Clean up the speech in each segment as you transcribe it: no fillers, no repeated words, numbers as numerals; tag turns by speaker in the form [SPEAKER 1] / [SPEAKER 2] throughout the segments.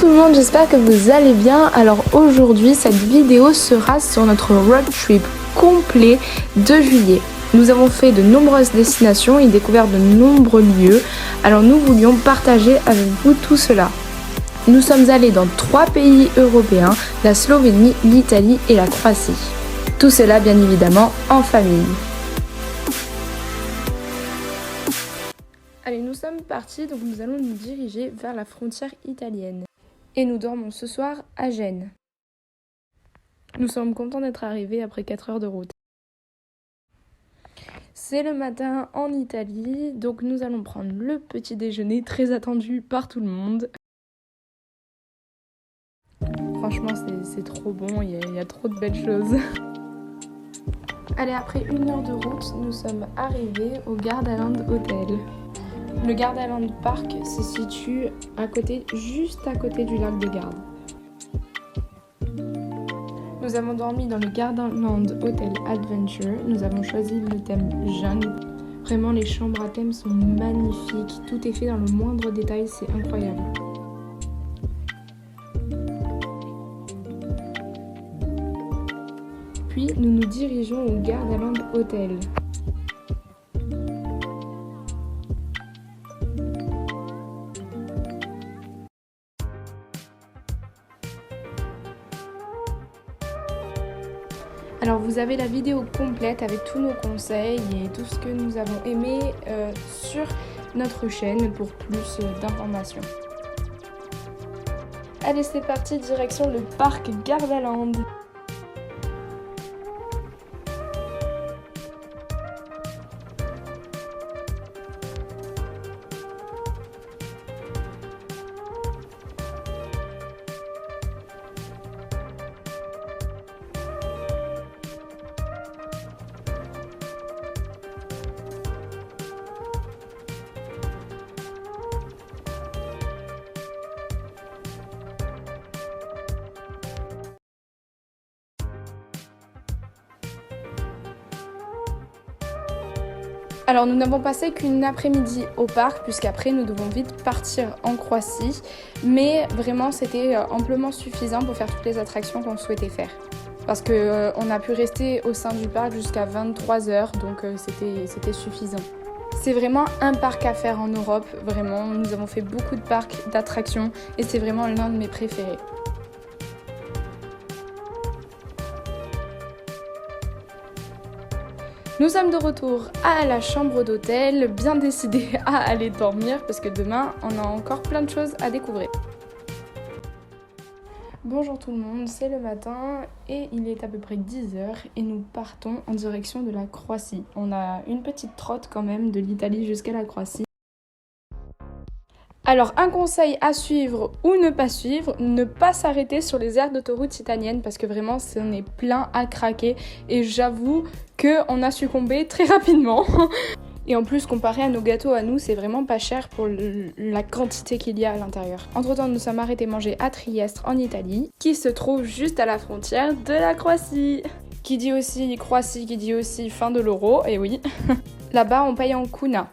[SPEAKER 1] tout le monde, j'espère que vous allez bien. Alors aujourd'hui, cette vidéo sera sur notre road trip complet de juillet. Nous avons fait de nombreuses destinations et découvert de nombreux lieux. Alors nous voulions partager avec vous tout cela. Nous sommes allés dans 3 pays européens, la Slovénie, l'Italie et la Croatie. Tout cela bien évidemment en famille. Allez, nous sommes partis, donc nous allons nous diriger vers la frontière italienne. Et nous dormons ce soir à Gênes. Nous sommes contents d'être arrivés après 4 heures de route. C'est le matin en Italie, donc nous allons prendre le petit déjeuner très attendu par tout le monde. Franchement, c'est trop bon, il y a trop de belles choses. Allez, après 1 heure de route, nous sommes arrivés au Gardaland Hotel. Le Gardaland Park se situe juste à côté du lac de Garde. Nous avons dormi dans le Gardaland Hotel Adventure. Nous avons choisi le thème jungle. Vraiment, les chambres à thème sont magnifiques. Tout est fait dans le moindre détail, c'est incroyable. Puis, nous nous dirigeons au Gardaland Hotel. Alors vous avez la vidéo complète avec tous nos conseils et tout ce que nous avons aimé sur notre chaîne pour plus d'informations. Allez, c'est parti, direction le parc Gardaland. Alors nous n'avons passé qu'une après-midi au parc puisqu'après nous devons vite partir en Croatie, mais vraiment c'était amplement suffisant pour faire toutes les attractions qu'on souhaitait faire. Parce qu'on a pu rester au sein du parc jusqu'à 23 h, donc c'était suffisant. C'est vraiment un parc à faire en Europe, vraiment. Nous avons fait beaucoup de parcs d'attractions et c'est vraiment l'un de mes préférés. Nous sommes de retour à la chambre d'hôtel, bien décidés à aller dormir parce que demain, on a encore plein de choses à découvrir. Bonjour tout le monde, c'est le matin et il est à peu près 10 h et nous partons en direction de la Croatie. On a une petite trotte quand même de l'Italie jusqu'à la Croatie. Alors un conseil à suivre ou ne pas s'arrêter sur les aires d'autoroute italiennes parce que vraiment c'en est plein à craquer et j'avoue qu'on a succombé très rapidement. Et en plus, comparé à nos gâteaux à nous, c'est vraiment pas cher pour la quantité qu'il y a à l'intérieur. Entre temps, nous sommes arrêtés manger à Trieste en Italie, qui se trouve juste à la frontière de la Croatie. Qui dit aussi Croatie, qui dit aussi fin de l'euro, et oui. Là-bas, on paye en kuna.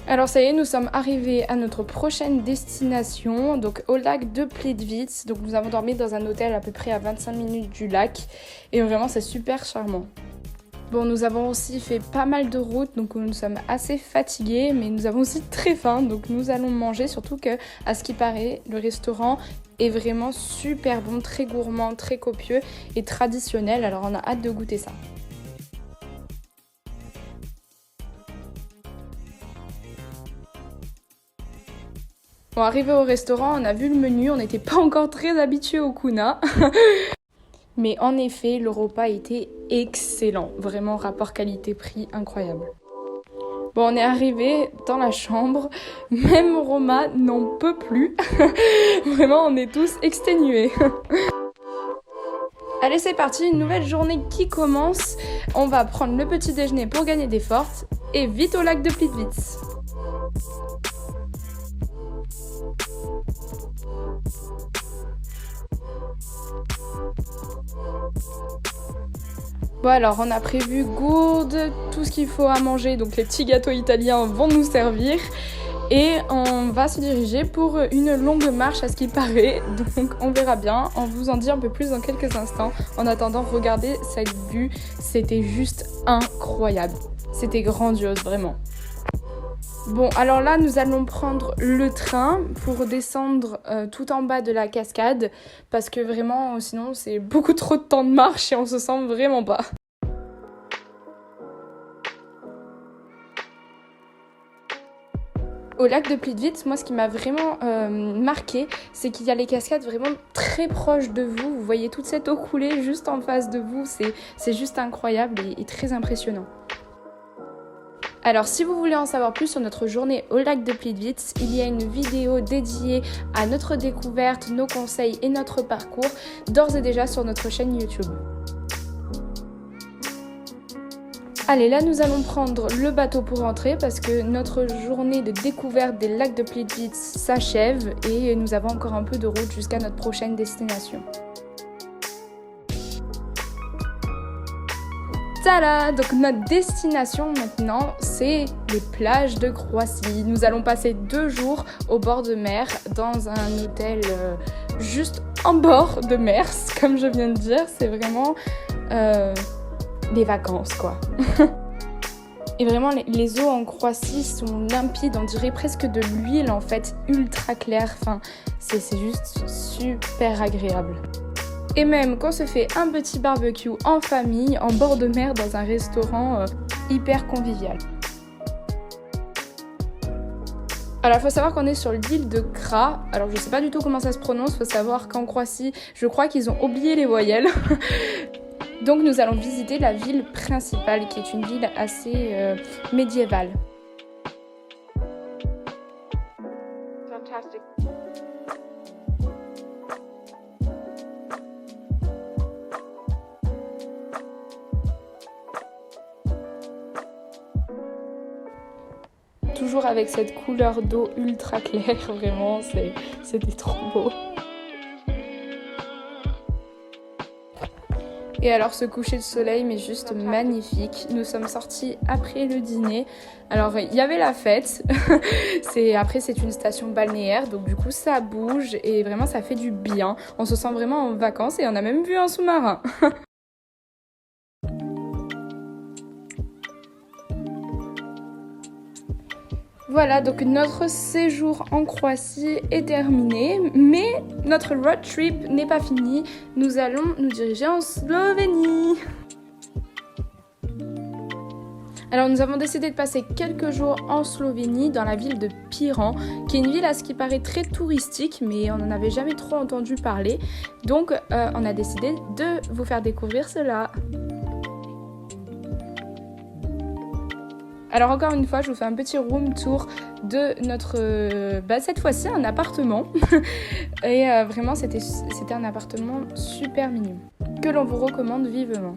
[SPEAKER 1] Alors ça y est, nous sommes arrivés à notre prochaine destination, donc au lac de Plitvice. Donc nous avons dormi dans un hôtel à peu près à 25 minutes du lac, et vraiment c'est super charmant. Bon, nous avons aussi fait pas mal de routes, donc nous sommes assez fatigués, mais nous avons aussi très faim, donc nous allons manger, surtout que, à ce qui paraît, le restaurant est vraiment super bon, très gourmand, très copieux et traditionnel, alors on a hâte de goûter ça. Bon, arrivé au restaurant, on a vu le menu, on n'était pas encore très habitués au kuna. Mais en effet, le repas était excellent. Vraiment, rapport qualité-prix incroyable. Bon, on est arrivé dans la chambre. Même Roma n'en peut plus. Vraiment, on est tous exténués. Allez, c'est parti, une nouvelle journée qui commence. On va prendre le petit déjeuner pour gagner des forces. Et vite au lac de Plitvice. Bon alors on a prévu gourde, tout ce qu'il faut à manger, donc les petits gâteaux italiens vont nous servir. Et on va se diriger pour une longue marche à ce qu'il paraît. Donc on verra bien, on vous en dit un peu plus dans quelques instants. En attendant, regardez cette vue, c'était juste incroyable. C'était grandiose, vraiment. Bon, alors là, nous allons prendre le train pour descendre tout en bas de la cascade. Parce que vraiment, sinon, c'est beaucoup trop de temps de marche et on se sent vraiment pas. Au lac de Plitvice, moi ce qui m'a vraiment marqué, c'est qu'il y a les cascades vraiment très proches de vous. Vous voyez toute cette eau couler juste en face de vous, c'est juste incroyable et très impressionnant. Alors si vous voulez en savoir plus sur notre journée au lac de Plitvice, il y a une vidéo dédiée à notre découverte, nos conseils et notre parcours d'ores et déjà sur notre chaîne YouTube. Allez, là nous allons prendre le bateau pour rentrer parce que notre journée de découverte des lacs de Plitvice s'achève et nous avons encore un peu de route jusqu'à notre prochaine destination. Tada! Donc notre destination maintenant, c'est les plages de Croatie. Nous allons passer 2 jours au bord de mer dans un hôtel juste en bord de mer, comme je viens de dire. C'est vraiment des vacances quoi. Et vraiment les eaux en Croatie sont limpides, on dirait presque de l'huile en fait, ultra claire. Enfin, c'est juste super agréable. Et même qu'on se fait un petit barbecue en famille, en bord de mer, dans un restaurant hyper convivial. Alors il faut savoir qu'on est sur l'île de Kra. Alors je sais pas du tout comment ça se prononce, il faut savoir qu'en Croatie, je crois qu'ils ont oublié les voyelles. Donc nous allons visiter la ville principale qui est une ville assez médiévale. Fantastic. Toujours avec cette couleur d'eau ultra claire, vraiment, c'était trop beau. Et alors ce coucher de soleil mais juste magnifique. Nous sommes sortis après le dîner. Alors il y avait la fête. Après c'est une station balnéaire donc du coup ça bouge et vraiment ça fait du bien. On se sent vraiment en vacances et on a même vu un sous-marin. Voilà, donc notre séjour en Croatie est terminé, mais notre road trip n'est pas fini. Nous allons nous diriger en Slovénie. Alors nous avons décidé de passer quelques jours en Slovénie, dans la ville de Piran, qui est une ville à ce qui paraît très touristique, mais on n'en avait jamais trop entendu parler. Donc on a décidé de vous faire découvrir cela. Alors encore une fois, je vous fais un petit room tour de notre, cette fois-ci un appartement. Et vraiment, c'était un appartement super mignon, que l'on vous recommande vivement.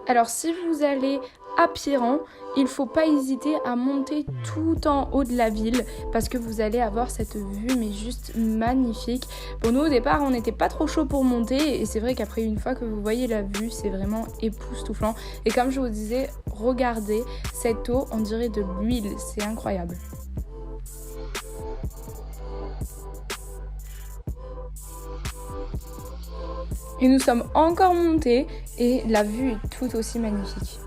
[SPEAKER 1] Alors si vous allez à Piran, il ne faut pas hésiter à monter tout en haut de la ville parce que vous allez avoir cette vue mais juste magnifique. Pour nous au départ on n'était pas trop chaud pour monter et c'est vrai qu'après une fois que vous voyez la vue c'est vraiment époustouflant. Et comme je vous disais, regardez cette eau, on dirait de l'huile, c'est incroyable. Et nous sommes encore montés et la vue est tout aussi magnifique.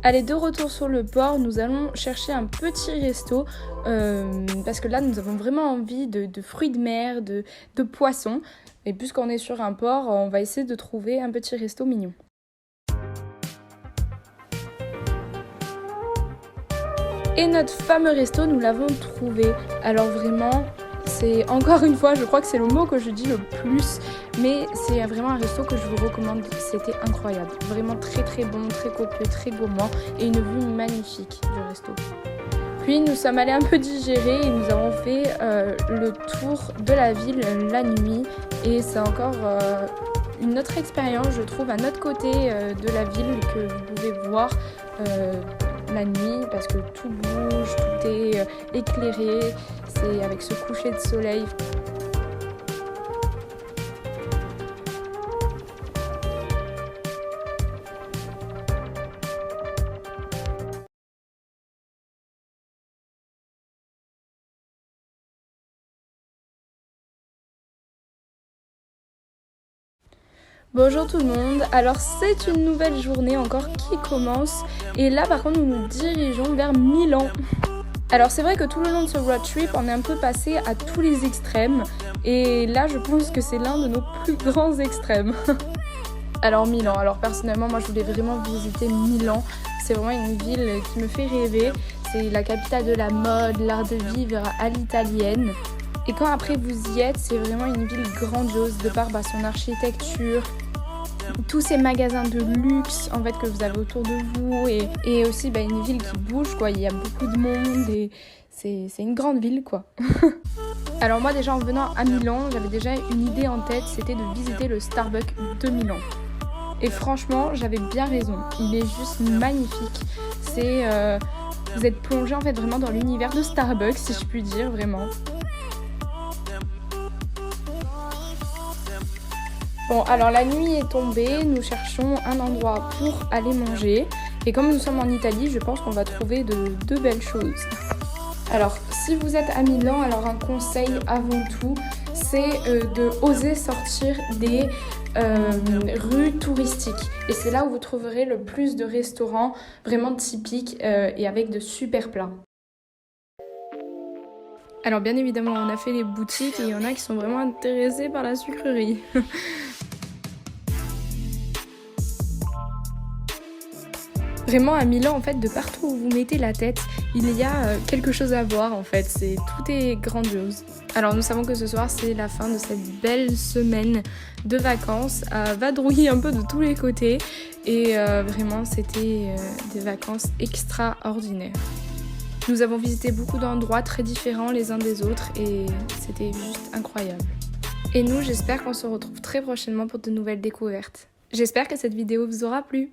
[SPEAKER 1] Allez, de retour sur le port, nous allons chercher un petit resto parce que là nous avons vraiment envie de fruits de mer, de poissons. Et puisqu'on est sur un port, on va essayer de trouver un petit resto mignon. Et notre fameux resto, nous l'avons trouvé. Alors vraiment, c'est encore une fois, je crois que c'est le mot que je dis le plus, mais c'est vraiment un resto que je vous recommande. C'était incroyable, vraiment très très bon, très copieux, très gourmand et une vue magnifique du resto. Puis nous sommes allés un peu digérer et nous avons fait le tour de la ville la nuit et c'est encore une autre expérience, je trouve, un autre côté de la ville que vous pouvez voir la nuit parce que tout bouge, tout est éclairé, c'est avec ce coucher de soleil. Bonjour tout le monde, alors c'est une nouvelle journée encore qui commence et là par contre nous nous dirigeons vers Milan. Alors c'est vrai que tout le long de ce road trip on est un peu passé à tous les extrêmes et là je pense que c'est l'un de nos plus grands extrêmes. Alors Milan, alors personnellement moi je voulais vraiment visiter Milan, c'est vraiment une ville qui me fait rêver, c'est la capitale de la mode, l'art de vivre à l'italienne. Et quand après vous y êtes, c'est vraiment une ville grandiose de par son architecture, tous ces magasins de luxe en fait que vous avez autour de vous et aussi une ville qui bouge quoi, il y a beaucoup de monde et c'est une grande ville quoi. Alors moi déjà en venant à Milan, j'avais déjà une idée en tête, c'était de visiter le Starbucks de Milan. Et franchement, j'avais bien raison, il est juste magnifique. C'est vous êtes plongé en fait vraiment dans l'univers de Starbucks si je puis dire vraiment. Bon, alors la nuit est tombée, nous cherchons un endroit pour aller manger. Et comme nous sommes en Italie, je pense qu'on va trouver de belles choses. Alors, si vous êtes à Milan, alors un conseil avant tout, c'est de oser sortir des rues touristiques. Et c'est là où vous trouverez le plus de restaurants vraiment typiques et avec de super plats. Alors bien évidemment, on a fait les boutiques et il y en a qui sont vraiment intéressés par la sucrerie. Vraiment à Milan, en fait, de partout où vous mettez la tête, il y a quelque chose à voir en fait, tout est grandiose. Alors nous savons que ce soir c'est la fin de cette belle semaine de vacances, à vadrouiller un peu de tous les côtés et vraiment c'était des vacances extraordinaires. Nous avons visité beaucoup d'endroits très différents les uns des autres et c'était juste incroyable. Et nous, j'espère qu'on se retrouve très prochainement pour de nouvelles découvertes. J'espère que cette vidéo vous aura plu.